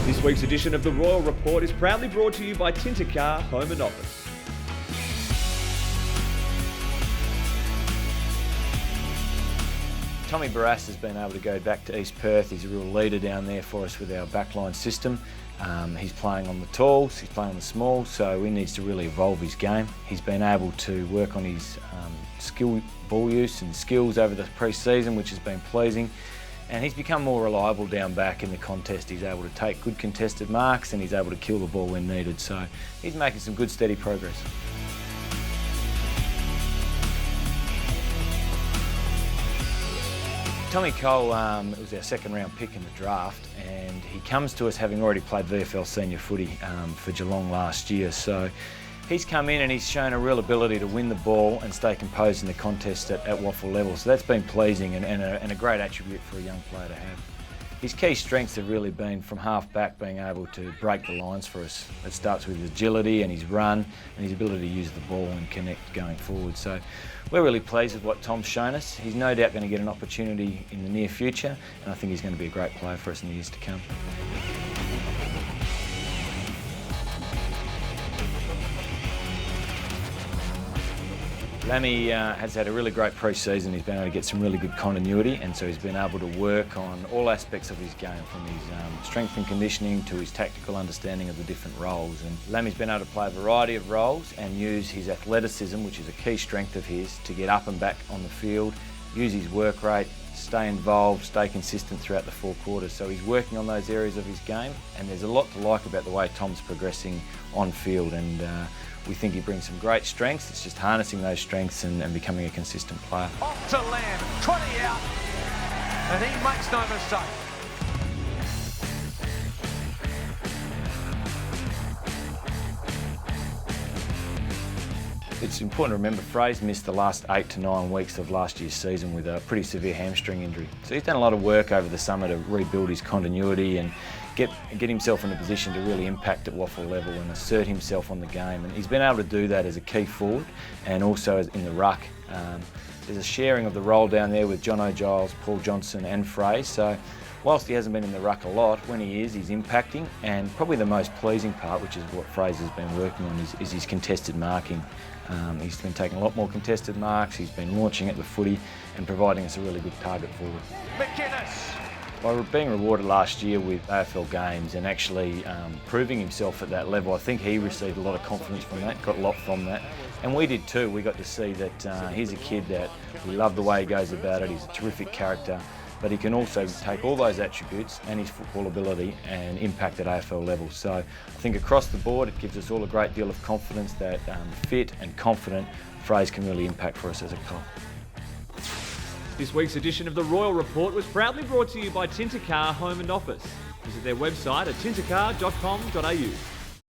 This week's edition of the Royal Report is proudly brought to you by Tint-a-Car, Home and Office. Tommy Barrass has been able to go back to East Perth. He's a real leader down there for us with our backline system. He's playing on the talls, he's playing on the smalls, so he needs to really evolve his game. He's been able to work on his skill ball use and skills over the pre-season, which has been pleasing. And he's become more reliable down back in the contest. He's able to take good contested marks and he's able to kill the ball when needed. So he's making some good steady progress. Tommy Cole was our second round pick in the draft, and he comes to us having already played VFL senior footy for Geelong last year. So he's come in and he's shown a real ability to win the ball and stay composed in the contest at waffle level. So that's been pleasing and a great attribute for a young player to have. His key strengths have really been from half back being able to break the lines for us. It starts with his agility and his run and his ability to use the ball and connect going forward. So we're really pleased with what Tom's shown us. He's no doubt going to get an opportunity in the near future, and I think he's going to be a great player for us in the years to come. Lammy has had a really great pre-season. He's been able to get some really good continuity, and so he's been able to work on all aspects of his game, from his strength and conditioning to his tactical understanding of the different roles. And Lammy's been able to play a variety of roles and use his athleticism, which is a key strength of his, to get up and back on the field, use his work rate, stay involved, stay consistent throughout the 4 quarters. So he's working on those areas of his game, and there's a lot to like about the way Tom's progressing on field, and we think he brings some great strengths. It's just harnessing those strengths and becoming a consistent player. Off to Lamb, 20 out, and he makes no mistake. It's important to remember Fraser missed the last 8 to 9 weeks of last year's season with a pretty severe hamstring injury. So he's done a lot of work over the summer to rebuild his continuity and get himself in a position to really impact at waffle level and assert himself on the game. And he's been able to do that as a key forward and also in the ruck. There's a sharing of the role down there with John O'Giles, Paul Johnson and Fraser. So whilst he hasn't been in the ruck a lot, when he is, he's impacting. And probably the most pleasing part, which is what Fraser's been working on, is his contested marking. He's been taking a lot more contested marks, he's been launching at the footy and providing us a really good target forward. McInnes. By being rewarded last year with AFL games and actually proving himself at that level, I think he received a lot of confidence from that, got a lot from that. And we did too. We got to see that he's a kid that we love the way he goes about it. He's a terrific character, but he can also take all those attributes and his football ability and impact at AFL level. So I think across the board it gives us all a great deal of confidence that fit and confident Fraser can really impact for us as a club. This week's edition of the Royal Report was proudly brought to you by Tint-a-Car, Home and Office. Visit their website at tintacar.com.au.